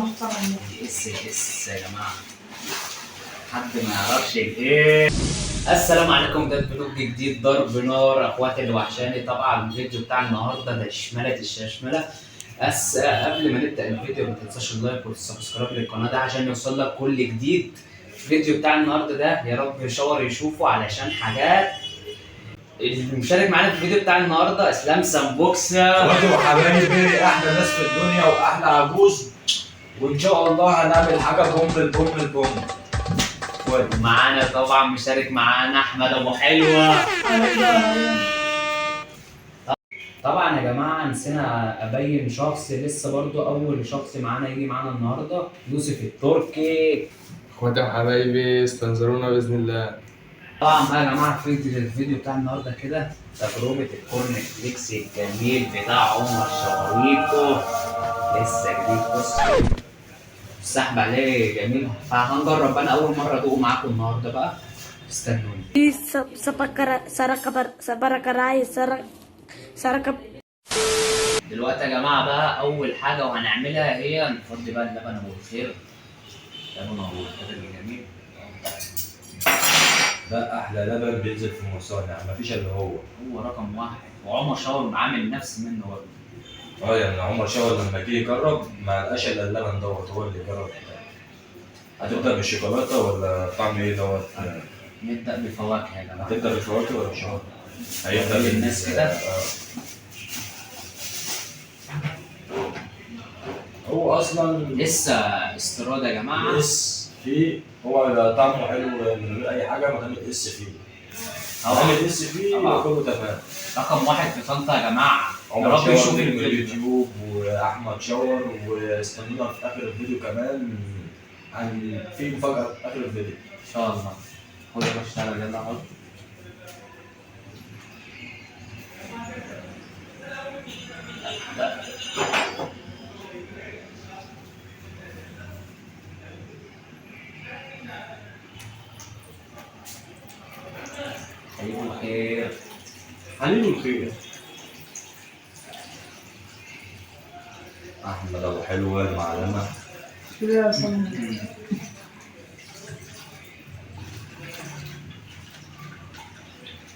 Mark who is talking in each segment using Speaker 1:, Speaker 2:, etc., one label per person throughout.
Speaker 1: اس يا جماعه، حد ما يعرفش ايه. السلام عليكم، ده فلوج جديد ضرب نار اخواتي اللي وحشاني. طبعا الفيديو بتاع النهارده ده شماله الشماله. بس قبل ما نبدا الفيديو ما تنساش اللايك والسبسكرايب للقناه ده عشان يوصل لك كل جديد. الفيديو بتاع النهارده ده يا رب يشاور يشوفه علشان حاجات. اللي مشارك معانا في الفيديو بتاع النهارده اسلام سمبوكسه.
Speaker 2: اخواتي وحبايبي، احلى ناس في الدنيا واحلى عجوز، وان شاء الله هنعمل حاجه بوم البوم البوم.
Speaker 1: معانا طبعا مشارك معانا احمد ابو حلوه. طبعا يا جماعه نسينا ابين شخص لسه برضو اول شخص معانا يجي معانا النهارده، يوسف التركي.
Speaker 3: اخواتي وحبايبي استنظرونا باذن الله.
Speaker 1: طبعا بقى يا جماعه الفيديو بتاع النهارده كده تجربه الكورن فليكس الجميل بتاع عمر شواريكو، لسه جديد. بص السحب عليه جميل، فهنجرب. انا اول مره ادوق معاكم النهارده بقى، استنوني. دلوقتي يا جماعه بقى اول حاجه وهنعملها هي نفضي بقى اللبن ابو الخير. لبن ابو الخير الجميل
Speaker 2: ده احلى لبن بينزل في المصانع، مفيش الا هو
Speaker 1: رقم واحد، وعمر شاور عامل نفس منه برضه.
Speaker 2: يعني عمر شاور لما جه يجرب ما لقاش الا اللبن دوت، هو اللي جرب. هتبدا بالشوكولاته ولا طعم ايه دوت؟
Speaker 1: نبدا بالفواكه يا جماعه.
Speaker 2: هتبدا بالفواكه ولا بالشوكولاته؟
Speaker 1: هيبدا بالناس كده.
Speaker 2: هو اصلا
Speaker 1: لسه استيراد يا جماعه.
Speaker 2: اس فيه، هو طعمه حلو من غير اي حاجه، ما دام الاس فيه. عامل اس فيه كله تمام.
Speaker 1: رقم واحد في طنطا يا جماعه. يا
Speaker 2: عمر
Speaker 1: رب
Speaker 2: شاور
Speaker 1: يشوف
Speaker 2: من
Speaker 1: الفيديو.
Speaker 2: اليوتيوب واحمد شاور، واستنونا في اخر الفيديو كمان عن في مفاجاه في اخر الفيديو
Speaker 1: ان شاء الله. خد يا باشا اشتغل، يلا اهو. خليكم بخير.
Speaker 2: حليب الخير. احمد ابو حلوه المعلمه.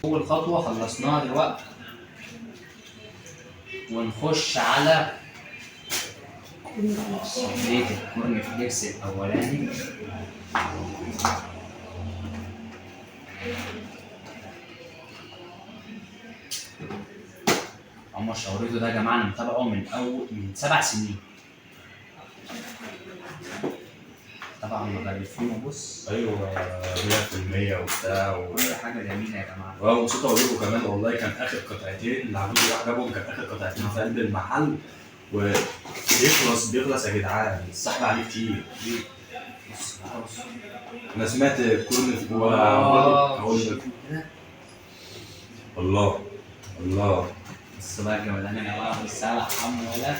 Speaker 1: اول خطوه خلصناها دلوقتي، ونخش على صينيه الكورن فليكس الاولاني. عمر شاوريتو ده يا جماعه انا متابعه من 7 سنين. طبعا مغلفينه، بص
Speaker 2: ايوه 100% وبتاع
Speaker 1: كل حاجه جميله يا جماعه.
Speaker 2: ونسيت اقول لكم كمان، والله كان اخر قطعتين اللي عملوا عجبهم، كان اخر قطعتين في قلب المحل، بيخلص يا جدعان، السحب عليه كتير.
Speaker 1: بص.
Speaker 2: انا سمعت كل هقول لك. الله الله.
Speaker 1: بص بقى الجمدان يا جماعه، بص على حمو ولا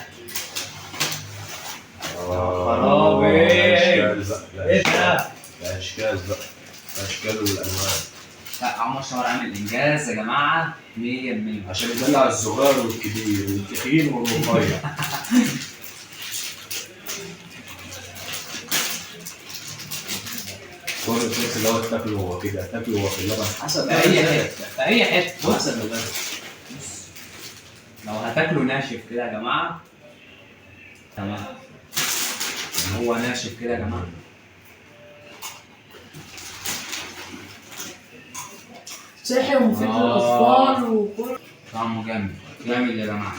Speaker 2: خرابي.
Speaker 1: ايه
Speaker 2: ده؟ الاشكال بقى، الاشكال والالوان.
Speaker 1: لا عمر شاور عامل انجاز يا جماعه 100%.
Speaker 2: عشان يدلع الصغير والكبير والتخين والرفيع. كل الفليكس اللي هو تاكله هو كده، تاكله هو في اللبن حسب
Speaker 1: في اي حته، في اي حته.
Speaker 2: حسب اللبن.
Speaker 1: بص لو هتاكله ناشف كده يا جماعه تمام، هو ناشف كده يا جماعه.
Speaker 4: صحي ومفيد للاطفال وكل.
Speaker 1: طعمه جامد جامد يا جماعه.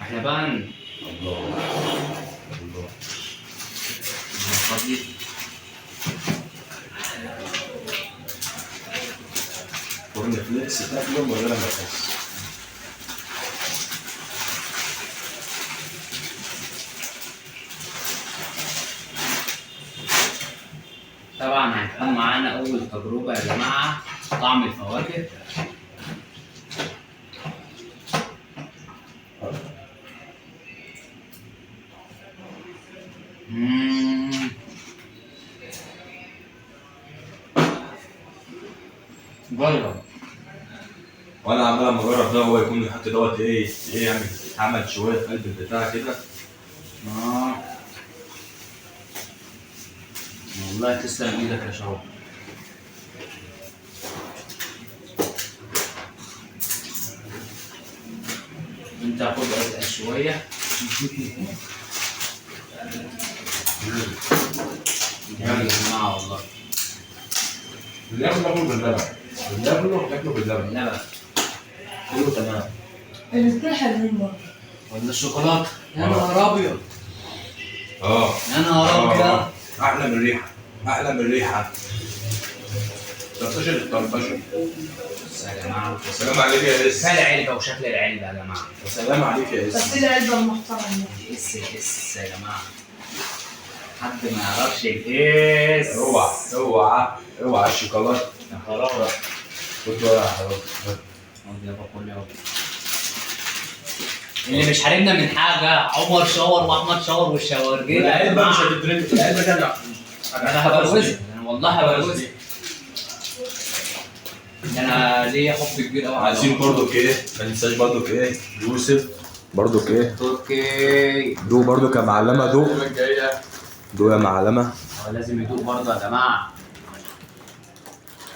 Speaker 1: احنا بقى
Speaker 2: الله الله.
Speaker 1: نفضي
Speaker 2: كورن فليكس تاكله من غير ما تحس.
Speaker 1: طبعا هيكون معانا اول تجربه يا جماعه طعم الفواكه. جرب.
Speaker 2: وانا عمال لما اجرب ده هو يكون يحط دوت ايه يعمل عمل شويه في قلب البتاع كده.
Speaker 1: والله تسلم ايدك يا شباب. انت خد اتقل شويه. جامد يا جماعه والله.
Speaker 3: بناكله باللبن، بناكله باللبن.
Speaker 1: لا بقى
Speaker 3: كله تمام.
Speaker 4: الاتنين حلوين برضه.
Speaker 1: ولا الشوكولاته يا نهار ابيض. يا نهار ابيض.
Speaker 2: احلى من الريحه، احلى من الريحه. طرطشه الطرطشه.
Speaker 1: بس يا جماعه
Speaker 2: السلام عليك يا اس.
Speaker 1: كفايه العلبه وشكل العلبه يا جماعه.
Speaker 2: السلام عليك يا اس.
Speaker 4: بس العلبة المحترمة.
Speaker 1: اس يا جماعه. حد ما يعرفش الاس.
Speaker 2: اوعى الشوكولاته.
Speaker 1: يا خرابه.
Speaker 2: خد بقى يا حبيبي.
Speaker 1: خد يابا كل يوم. اللي مش حارمنا من حاجه عمر شاور واحمد شاور والشاورجيه.
Speaker 2: العلبه مش هتترمي، العلبه دي
Speaker 1: انا هبروزها، انا والله هبروزها. انا ليا حب كبير قوي.
Speaker 2: عايزين برضو ايه؟ ما ننساش برضو ايه؟ يوسف برضو ايه؟
Speaker 1: تركي.
Speaker 2: دو برضو كمعلمه دو.
Speaker 3: الأيام الجاية
Speaker 2: دو يا معلمه.
Speaker 1: هو لازم يدوق برضه يا جماعه.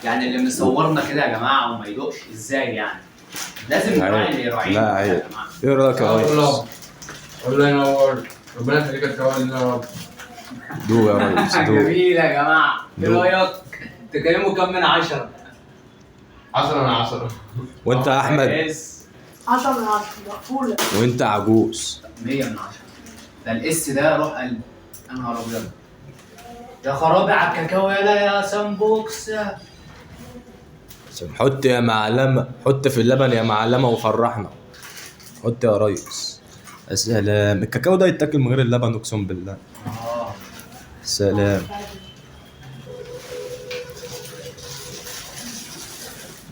Speaker 1: يعني اللي مصورنا كده يا جماعه وما يدوقش ازاي يعني؟ لازم نراعي اللي يراعينا.
Speaker 2: لا عيب.
Speaker 1: يا جماعه.
Speaker 2: ايه رايك يا ريس؟
Speaker 3: الله ينور، ربنا يخليك يا كوالي يا رب.
Speaker 2: دو يا ريس دو.
Speaker 1: جميل يا جماعه. ايه
Speaker 2: دو.
Speaker 1: رايك؟ تكلموا كام من 10؟
Speaker 3: 10 من 10.
Speaker 2: وانت يا احمد؟
Speaker 4: 10 من 10 مقفولة.
Speaker 2: وانت عجوز؟
Speaker 1: 100 من 10. ده الاس ده روح قلبي. يا نهار ابيض. يا خرابي على الكاكاو يالا يا سمبوكس.
Speaker 2: حط يا معلمه، حط في اللبن يا معلمه وفرحنا. حط يا ريس. يا سلام، الكاكاو ده يتاكل من غير اللبن اقسم بالله. سلام.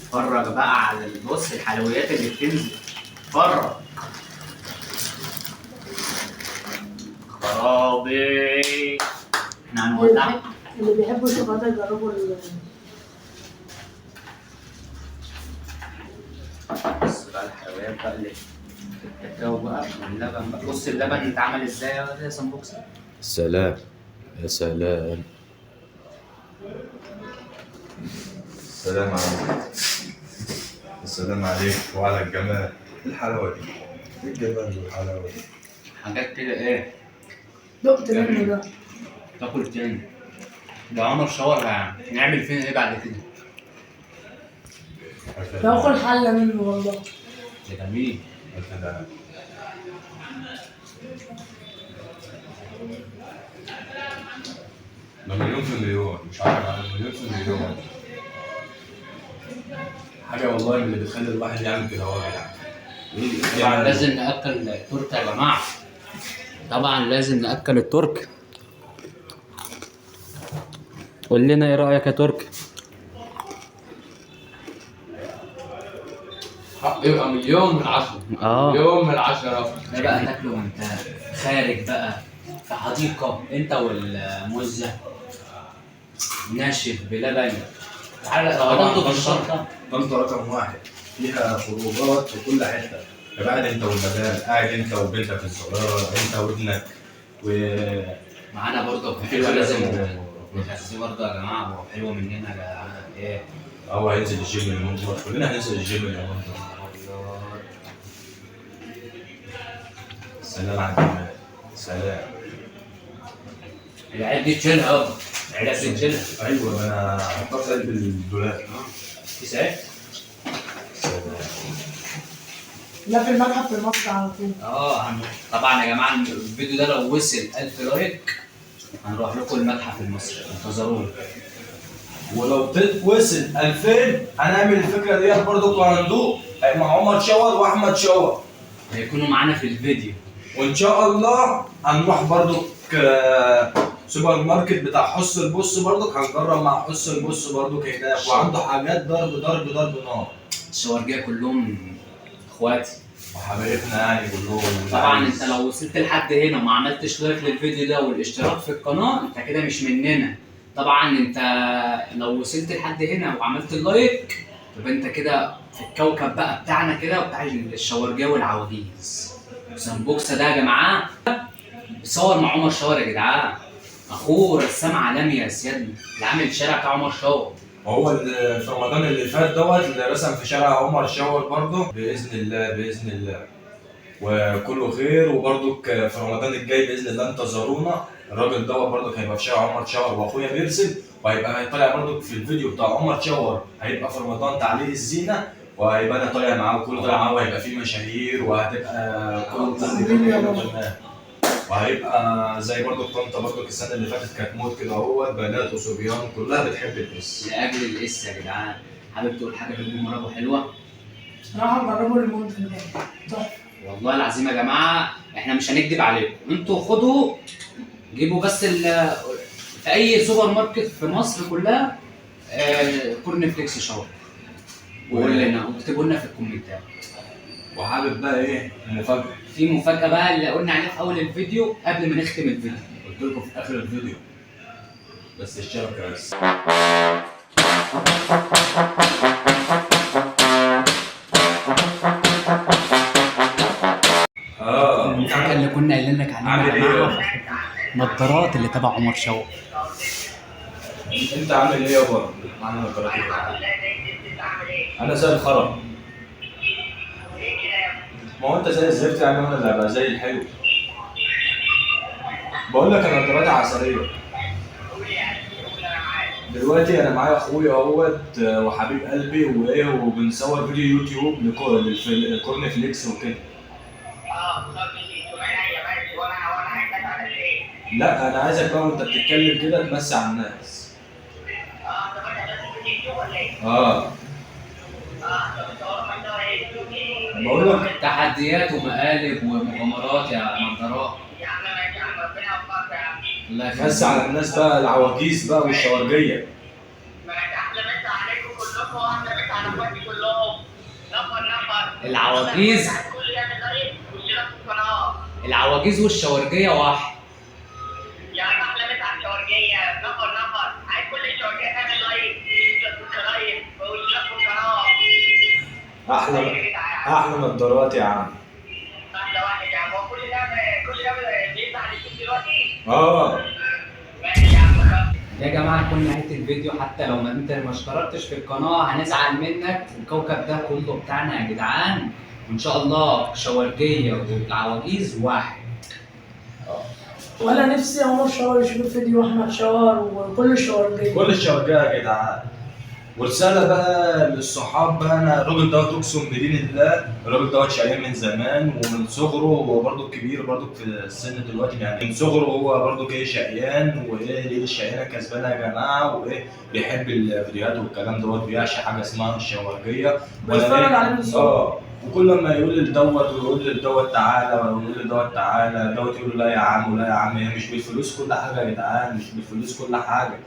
Speaker 1: اتفرج بقى على البص الحلويات اللي بتنزل. اتفرج. خرابي. احنا هنولع.
Speaker 4: اللي بيحبوا الشوكولاتة يجربوا
Speaker 1: بص بقى الحلويات بقى اللي الكاكاو بقى واللبن بقى. بص اللبن اتعمل ازاي يا سمبوكس.
Speaker 2: سلام يا سلام. السلام عليكم. السلام عليكم وعلى الجمال. ايه الحلاوه دي؟ ايه الجمال والحلاوه دي؟
Speaker 1: حاجات كده ايه.
Speaker 4: دقت منه ده.
Speaker 1: تاكل تاني. ده عمر شاور هنعمل فينا ايه بعد كده؟
Speaker 4: باكل حلة منه والله.
Speaker 1: ده جميل.
Speaker 2: ده مليون في المليون، مش عارف على مليون في المليون. حاجه والله من اللي بتخلي الواحد يعمل كده هو يعني.
Speaker 1: طبعا لازم ناكل التورته يا جماعه. طبعا لازم ناكل الترك. قول لنا ايه رايك يا ترك؟
Speaker 3: يبقى مليون من 10. مليون من 10.
Speaker 1: ده بقى تاكله وانت خارج بقى في حديقه انت والمزه ناشف بلبن. تعالى لو هتاخده في الشنطه.
Speaker 2: طنطا رقم واحد فيها خروجات في كل حته. قاعد انت والمدام، قاعد انت وبنتك الصغيره، انت وابنك
Speaker 1: معانا برضه حلوه لازم نحسيه برضه يا جماعه. هو حلوه مننا ايه.
Speaker 2: هو هينزل الجيم اليومين دول، كلنا هننزل الجيم اليومين دول. سلام على الجمال. سلام.
Speaker 1: العيال دي تشيلها يابا. العيال دي تشيلها.
Speaker 2: ايوه انا حطيتها في قلب الدولاب.
Speaker 1: تسعة.
Speaker 2: سلام.
Speaker 4: لا في المتحف في مصر على طول.
Speaker 1: طبعا يا جماعه الفيديو ده لو وصل 1000 لايك هنروح لكم المتحف المصري. انتظرونا.
Speaker 2: ولو وصل 2000 هنعمل الفكره ديت برضه كهندوق مع عمر شاور واحمد شاور.
Speaker 1: هيكونوا معانا في الفيديو.
Speaker 2: وان شاء الله هنروح برضه سوبر ماركت بتاع حس البص برضه، هنجرب مع حس البص برضه هناك، وعنده حاجات ضرب نار.
Speaker 1: الشوارجيه كلهم اخواتي
Speaker 2: وحبايبنا يعني كلهم.
Speaker 1: طبعا انت لو وصلت لحد هنا وما عملتش لايك للفيديو ده والاشتراك في القناه انت كده مش مننا. طبعا انت لو وصلت لحد هنا وعملت اللايك يبقى انت كده الكوكب بقى بتاعنا كده وبتاع الشاورجيه والعواجيز. سمبوكسه ده يا جماعه بيصور مع عمر شاور يا جدعان، اخوه رسام عالمي يا سيادنا اللي عامل الشارع بتاع عمر شاور.
Speaker 2: هو في رمضان اللي فات اللي رسم في شارع عمر شاور برضه باذن الله باذن الله وكله خير. وبرضك في رمضان الجاي باذن الله انتظرونا. الراجل برضك هيبقى في شارع عمر شاور واخويا بيرسم، وهيبقى طالع برضك في الفيديو بتاع عمر شاور، هيبقى في رمضان تعليق الزينه، وهيبقى انا طالع معاه وكله طالع معاه، وهيبقى فيه مشاهير وهتبقى كله تمام. وهيبقى زي برضك طنطا برضك السنه اللي فاتت كانت موت كده بنات وصبيان كلها بتحب الاس.
Speaker 1: لاجل الاس يا جدعان، حابب تقول حاجه للجمهور حلوه؟
Speaker 4: راح اجربه المنتج ده تحفه.
Speaker 1: والله العظيم يا جماعه احنا مش هنكدب عليكم، انتوا خدوا جيبوا بس في اي سوبر ماركت في مصر كلها كورن فليكس شاور، وقول لنا واكتبوا لنا في الكومنتات.
Speaker 2: وحابب بقى ايه المفاجاه؟
Speaker 1: في مفاجاه بقى اللي قلنا عليها في اول الفيديو قبل ما نختم الفيديو،
Speaker 2: قلت لكم في اخر الفيديو بس الشبكه بس.
Speaker 1: المفاجاه اللي كنا قايلين لك عليها
Speaker 2: عامل
Speaker 1: يا جماعه نظارات اللي تبع عمر شاور.
Speaker 2: انت عامل ايه يابا؟ معانا نظارات انا زي الخرا. ما هو انت زي الزفت يعني، وانا اللي هبقى زي الحلو. بقول لك انا نظاراتي عسليه. دلوقتي انا معايا اخويا وحبيب قلبي وايه، وبنصور فيديو يوتيوب لكورن فليكس وكده. لا انا عايزك بقى وانت بتتكلم كده تمسي على الناس. بقول لك
Speaker 1: تحديات ومقالب ومغامرات يا نظارات. الله يخليك.
Speaker 2: مس على الناس بقى العواجيز بقى والشوارجيه.
Speaker 1: العواجيز العواجيز والشاورجيه واحد.
Speaker 5: يعني احلى مسا على الشاورجيه نفر عايز كل الشاورجيه تعمل لايك وسبسكرايب
Speaker 2: احلى نظارات يا عم.
Speaker 5: احلى واحد يا عم. هو كل ده بيطلع على اليوتيوب دلوقتي؟ ماشي يا عم.
Speaker 1: يا جماعه كنا نهايه الفيديو، حتى لو ما انت ما اشتركتش في القناه هنزعل منك. الكوكب ده كله بتاعنا يا جدعان، وان شاء الله شاورجيه والعواجيز واحد.
Speaker 4: وانا نفسي عمر شاور يشوف فيديو احمد شاور وكل الشاورجيه.
Speaker 2: كل الشوارجيه يا جدعان. ورساله بقى للصحاب بقى، انا الراجل ده اقسم بدين الله الراجل ده شقيان من زمان ومن صغره، هو برضه كبير برضه في السن دلوقتي يعني، من صغره هو برضه ايه شقيان، وايه ليه الشقيانه كسبانه يا جماعه، وايه بيحب الفيديوهات والكلام دوت، بيعشق حاجه اسمها الشاورجيه.
Speaker 4: بتفرج عليه من صغره.
Speaker 2: وكل ما يقول لدوت ويقول لدوت تعالى ويقول لدوت تعالى، دوت يقول له لا يا عم ولا يا عم، هي مش بالفلوس كل حاجه يا جدعان، مش بالفلوس كل حاجه.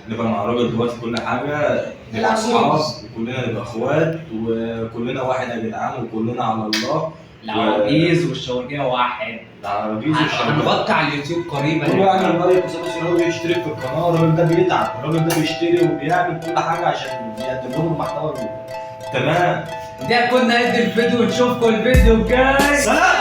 Speaker 2: نبقى مع الراجل دلوقتي في كل حاجه، نبقى اصحاب وكلنا نبقى اخوات وكلنا واحد يا جدعان وكلنا على الله.
Speaker 1: العواجيز والشاورجيه واحد.
Speaker 2: العواجيز والشاورجيه
Speaker 1: هنغطي على اليوتيوب قريبا.
Speaker 2: كله يعمل لايك وسبسكرايب ويشترك في القناه. الراجل ده بيتعب، الراجل ده بيشتري وبيعمل كل حاجه عشان يقدم لهم المحتوى تمام.
Speaker 1: ده كنا نهايه الفيديو، نشوفكم الفيديو الجاي.
Speaker 2: سلام.